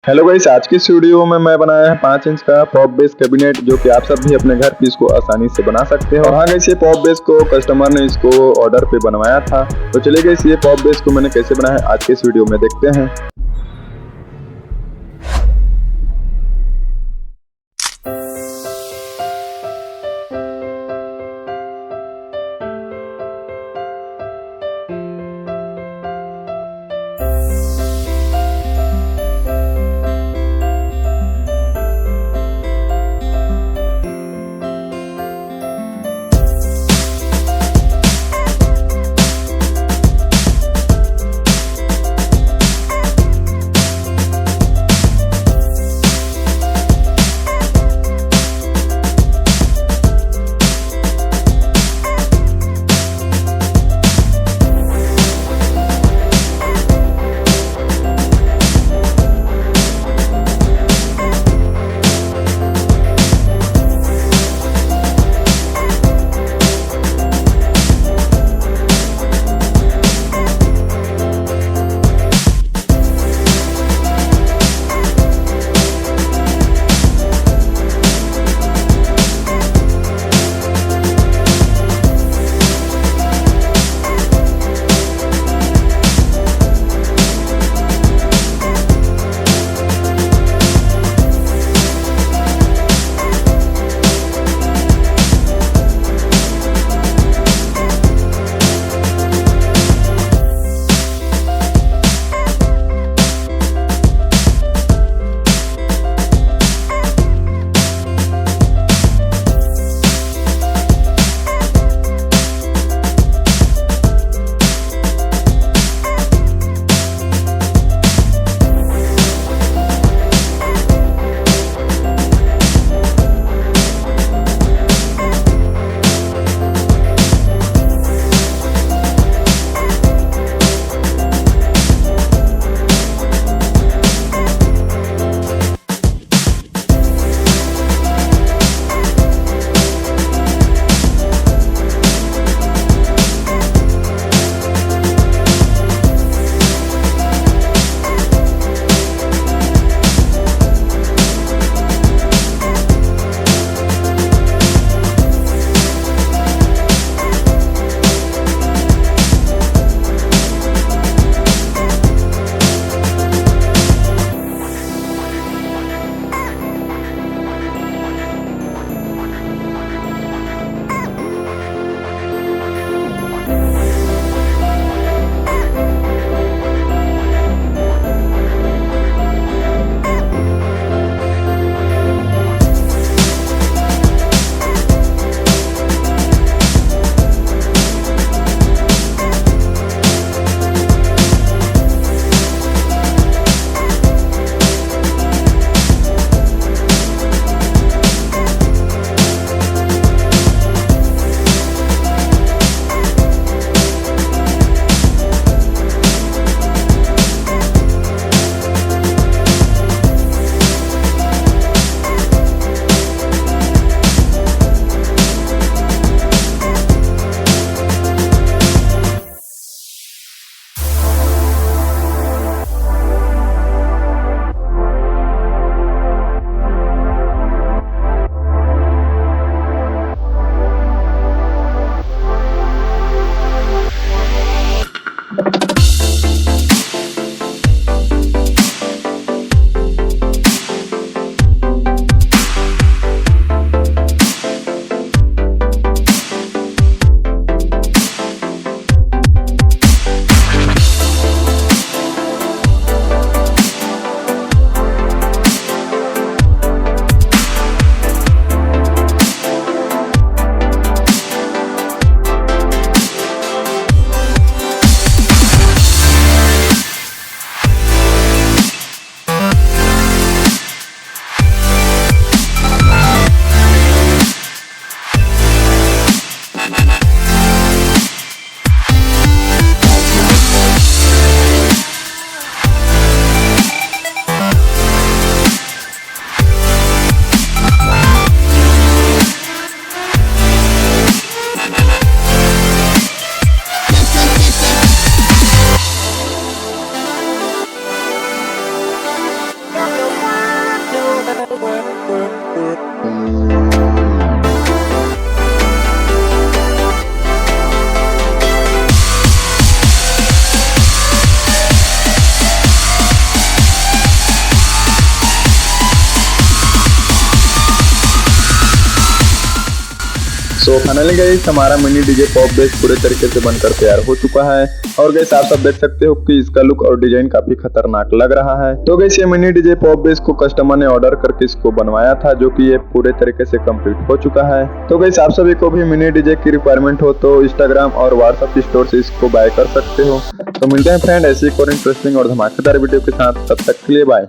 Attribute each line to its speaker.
Speaker 1: Hello guys, आज की इस वीडियो में मैं बनाया है 5 इंच का पॉप बेस कैबिनेट, जो कि आप सब भी अपने घर पे इसको आसानी से बना सकते हो। और हाँ गाइस, ये पॉप बेस को कस्टमर ने इसको ऑर्डर पे बनवाया था। तो चलिए गाइस, ये पॉप बेस को मैंने कैसे बनाया आज के इस वीडियो में देखते हैं। सो फाइनली गाइस हमारा मिनी डीजे पॉप बेस पूरे तरीके से बनकर तैयार हो चुका है। और गाइस आप सब देख सकते हो कि इसका लुक और डिजाइन काफी खतरनाक लग रहा है। तो गाइस ये मिनी डीजे पॉप बेस को कस्टमर ने ऑर्डर करके इसको बनवाया था, जो कि ये पूरे तरीके से कंप्लीट हो चुका है। तो गाइस आप सभी को भी मिनी डीजे की रिक्वायरमेंट हो तो इंस्टाग्राम और व्हाट्सएप स्टोर से इसको बाय कर सकते हो। तो मिलते हैं फ्रेंड ऐसी एक और इंटरेस्टिंग और धमाकेदार वीडियो के साथ, तब तक के लिए बाय।